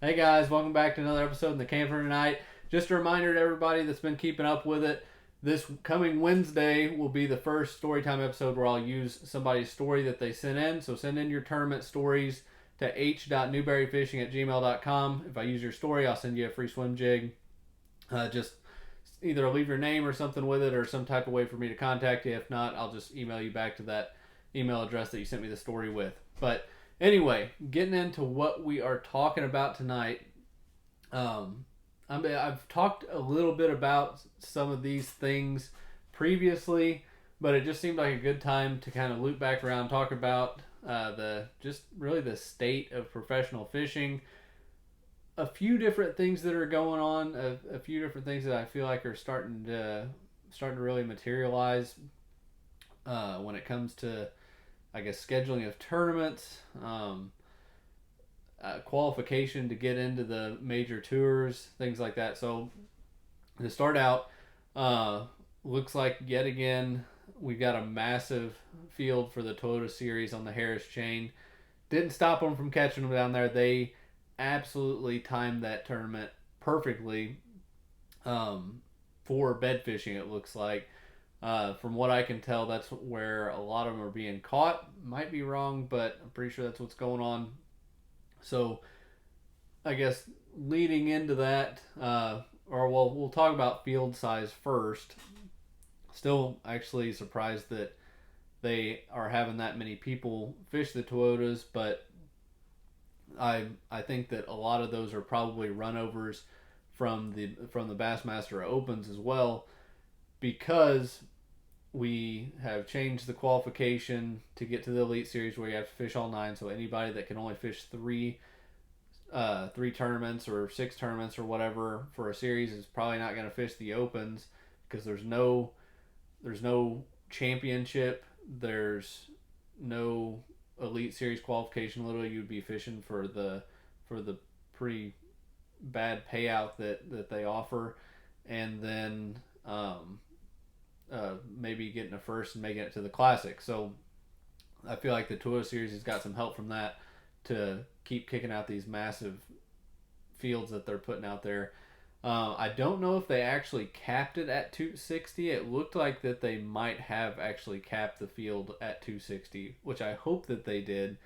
Hey guys, welcome back to another episode in the Camper tonight. Just a reminder to everybody that's been keeping up with it. This coming Wednesday will be the first storytime episode where I'll use somebody's story that they sent in. So send in your tournament stories to h.newberryfishing@gmail.com. If I use your story, I'll send you a free swim jig. Just either leave your name or something with it or some type of way for me to contact you. If not, I'll just email you back to that email address that you sent me the story with. But anyway, getting into what we are talking about tonight. Um, I've talked a little bit about some of these things previously, but it just seemed like a good time to kind of loop back around, talk about the just really the state of professional fishing, a few different things that are going on, a few different things that I feel like are starting to really materialize when it comes to, I guess, scheduling of tournaments, qualification to get into the major tours, things like that. So to start out, uh, looks like yet again we've got a massive field for the Toyota Series on the Harris chain. Didn't stop them from catching them down there. They absolutely timed that tournament perfectly for bed fishing. It looks like, from what I can tell, that's where a lot of them are being caught. Might be wrong, but I'm pretty sure that's what's going on. So I guess leading into that, or well, we'll talk about field size first. Still, actually surprised that they are having that many people fish the Toyotas, but I think that a lot of those are probably runovers from the Bassmaster Opens as well, because we have changed the qualification to get to the Elite Series where you have to fish all nine. So anybody that can only fish three tournaments or six tournaments or whatever for a series is probably not going to fish the Opens, because there's no championship, there's no Elite Series qualification. Literally, you'd be fishing for the pretty bad payout that they offer, and then maybe getting a first and making it to the Classic. So I feel like the Toyota Series has got some help from that to keep kicking out these massive fields that they're putting out there. I don't know if they actually capped it at 260. It looked like that they might have actually capped the field at 260, which I hope that they did,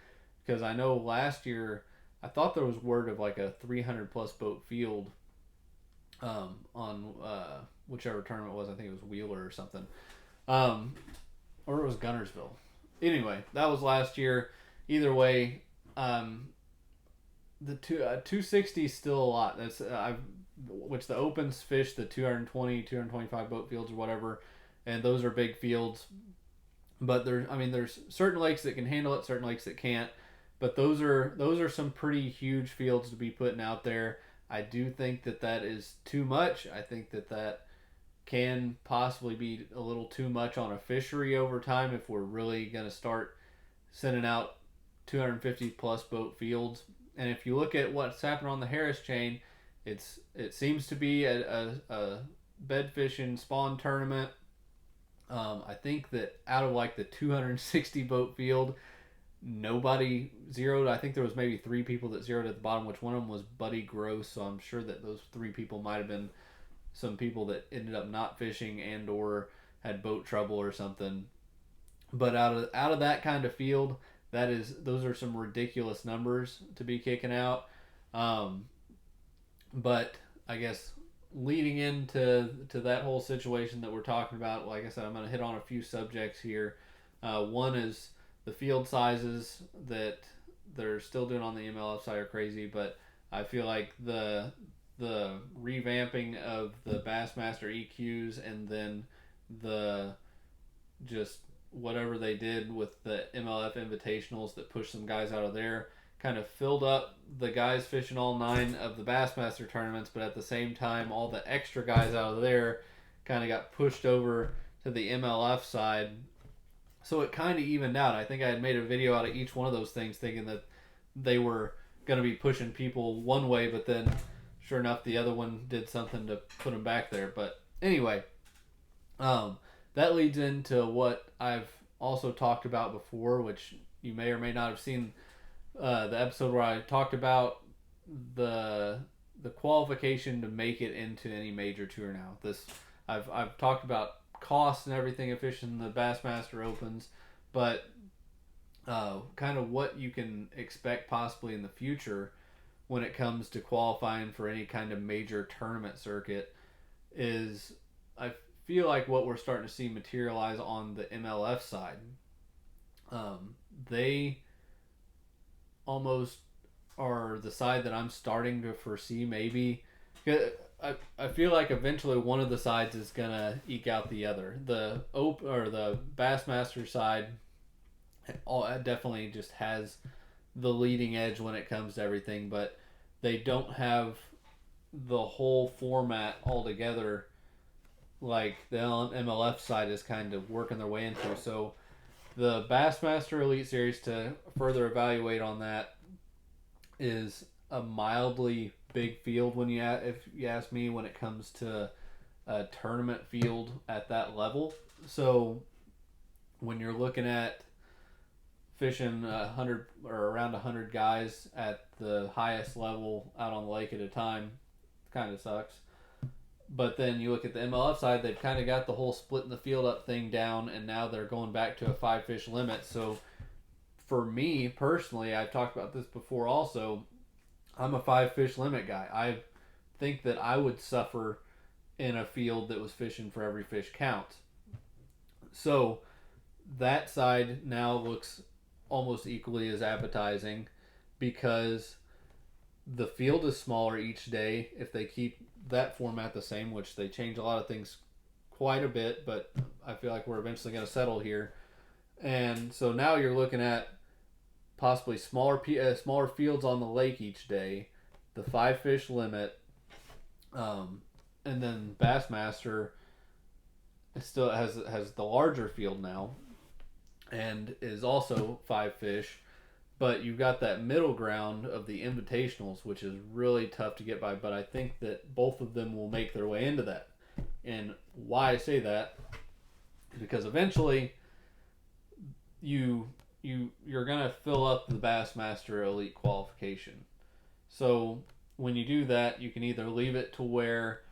because I know last year I thought there was word of like a 300 plus boat field on whichever tournament it was. I think it was Wheeler or something, um, or it was Gunnersville. Anyway, that was last year. Either way, um, the 260 is still a lot. That's I've which the Opens fish the 220, 225 boat fields or whatever, and those are big fields. But there's certain lakes that can handle it, certain lakes that can't. But those are some pretty huge fields to be putting out there. I do think that is too much. I think that can possibly be a little too much on a fishery over time if we're really going to start sending out 250 plus boat fields. And if you look at what's happened on the Harris chain, it seems to be a bed fishing spawn tournament. I think that out of like the 260 boat field, nobody zeroed. I think there was maybe three people that zeroed at the bottom, which one of them was Buddy Gross. So I'm sure that those three people might have been some people that ended up not fishing and or had boat trouble or something. But out of that kind of field, those are some ridiculous numbers to be kicking out. Um, but I guess leading into that whole situation that we're talking about, like I said, I'm going to hit on a few subjects here. One is the field sizes that they're still doing on the MLF side are crazy, but I feel like the revamping of the Bassmaster EQs, and then the just whatever they did with the MLF Invitationals that pushed some guys out of there kind of filled up the guys fishing all nine of the Bassmaster tournaments, but at the same time, all the extra guys out of there kind of got pushed over to the MLF side. So it kind of evened out. I think I had made a video out of each one of those things thinking that they were going to be pushing people one way, but then sure enough, the other one did something to put them back there. But anyway, that leads into what I've also talked about before, which you may or may not have seen the episode where I talked about the qualification to make it into any major tour now. I've talked about costs and everything of fishing the Bassmaster Opens, but kind of what you can expect possibly in the future when it comes to qualifying for any kind of major tournament circuit is I feel like what we're starting to see materialize on the MLF side. They almost are the side that I'm starting to foresee maybe. I feel like eventually one of the sides is gonna eke out the other. The Bassmaster side definitely just has the leading edge when it comes to everything, but they don't have the whole format altogether like the MLF side is kind of working their way into. So the Bassmaster Elite Series, to further evaluate on that, is a mildly big field when if you ask me when it comes to a tournament field at that level. So when you're looking at fishing 100 or around 100 guys at the highest level out on the lake at a time, kind of sucks. But then you look at the MLF side, they've kind of got the whole splitting the field up thing down, and now they're going back to a 5-fish limit. So for me personally, I've talked about this before also, I'm a 5-fish limit guy. I think that I would suffer in a field that was fishing for every fish count. So that side now looks almost equally as appetizing because the field is smaller each day if they keep that format the same, which they change a lot of things quite a bit, but I feel like we're eventually going to settle here. And so now you're looking at possibly smaller fields on the lake each day, the 5-fish limit, and then Bassmaster still has the larger field now and is also 5-fish, but you've got that middle ground of the invitationals, which is really tough to get by, but I think that both of them will make their way into that. And why I say that is because eventually you're going to fill up the Bassmaster Elite qualification. So when you do that, you can either leave it to where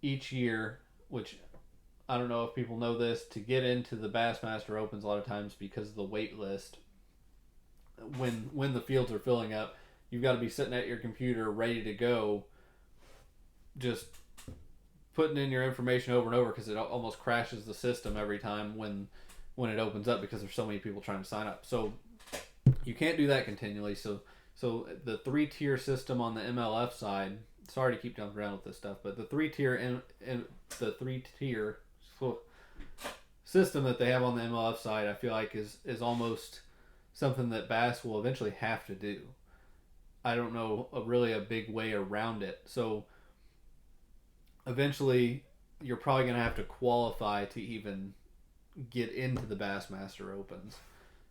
each year, which I don't know if people know this, to get into the Bassmaster Opens a lot of times because of the wait list, when the fields are filling up, you've got to be sitting at your computer ready to go, just putting in your information over and over because it almost crashes the system every time when it opens up because there's so many people trying to sign up. So you can't do that continually. So the 3-tier system on the MLF side, sorry to keep jumping around with this stuff, but the 3-tier system that they have on the MLF side, I feel like is almost something that Bass will eventually have to do. I don't know really a big way around it. So eventually you're probably going to have to qualify to even get into the Bassmaster Opens.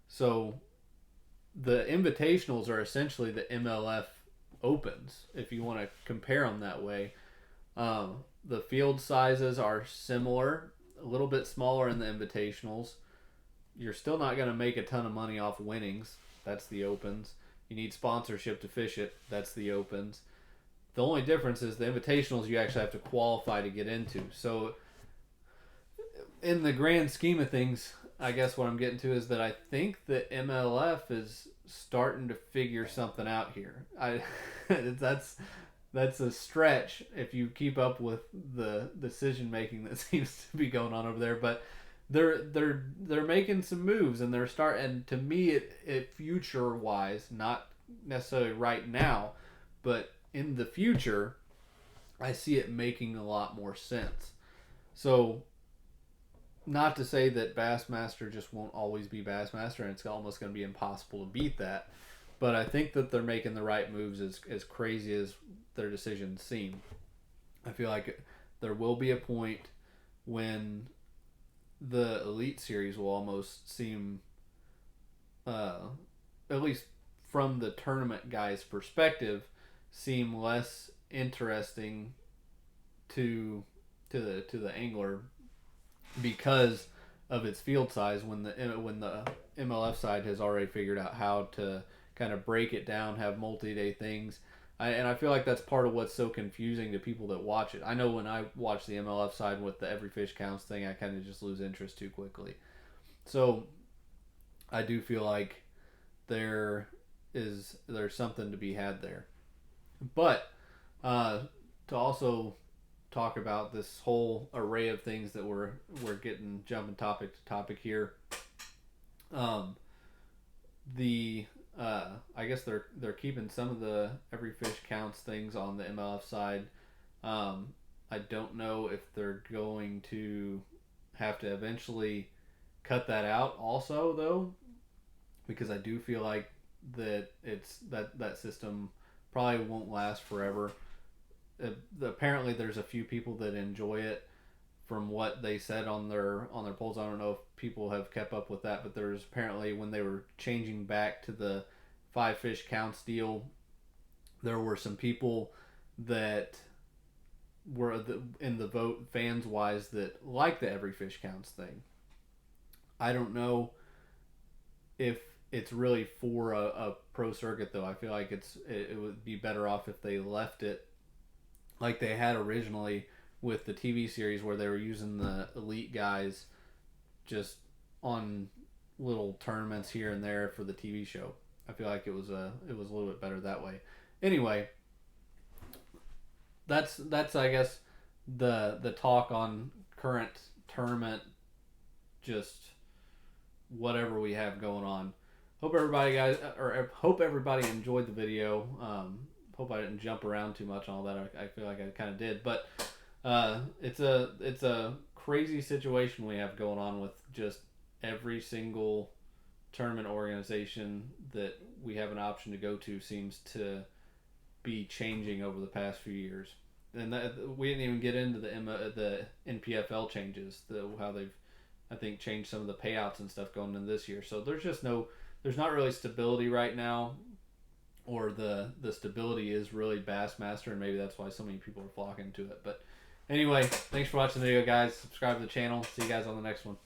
So the invitationals are essentially the MLF Opens, if you want to compare them that way. The field sizes are similar, a little bit smaller in the invitationals. You're still not going to make a ton of money off winnings. That's the Opens. You need sponsorship to fish it. That's the Opens. The only difference is the invitationals you actually have to qualify to get into. So in the grand scheme of things, I guess what I'm getting to is that I think that MLF is starting to figure something out here. That's a stretch if you keep up with the decision making that seems to be going on over there, but they're making some moves and they're starting. To me, it future wise, not necessarily right now, but in the future, I see it making a lot more sense. So, not to say that Bassmaster just won't always be Bassmaster and it's almost going to be impossible to beat that, but I think that they're making the right moves as crazy as their decisions seem. I feel like there will be a point when the Elite Series will almost seem, at least from the tournament guy's perspective, seem less interesting to the angler because of its field size when the MLF side has already figured out how to kind of break it down, have multi-day things. And I feel like that's part of what's so confusing to people that watch it. I know when I watch the MLF side with the every fish counts thing, I kind of just lose interest too quickly. So I do feel like there's something to be had there. But to also talk about this whole array of things that we're getting jumping topic to topic here. Um, the I guess they're keeping some of the every fish counts things on the MLF side. I don't know if they're going to have to eventually cut that out also though, because I do feel like that system probably won't last forever. Apparently, there's a few people that enjoy it. From what they said on their polls, I don't know if people have kept up with that, but there's apparently when they were changing back to the five fish counts deal, there were some people that were in the vote fans wise that like the every fish counts thing. I don't know if it's really for a pro circuit though. I feel like it would be better off if they left it like they had originally with the TV series where they were using the elite guys just on little tournaments here and there for the TV show. I feel like it was a little bit better that way. Anyway, that's I guess the talk on current tournament, just whatever we have going on. Hope everybody enjoyed the video. Hope I didn't jump around too much on all that. I feel like I kind of did, but it's a crazy situation we have going on with just every single tournament organization that we have an option to go to seems to be changing over the past few years. And we didn't even get into the NPFL changes, how they've I think changed some of the payouts and stuff going into this year. So there's not really stability right now, or the stability is really Bassmaster, and maybe that's why so many people are flocking to it. But anyway, thanks for watching the video, guys. Subscribe to the channel. See you guys on the next one.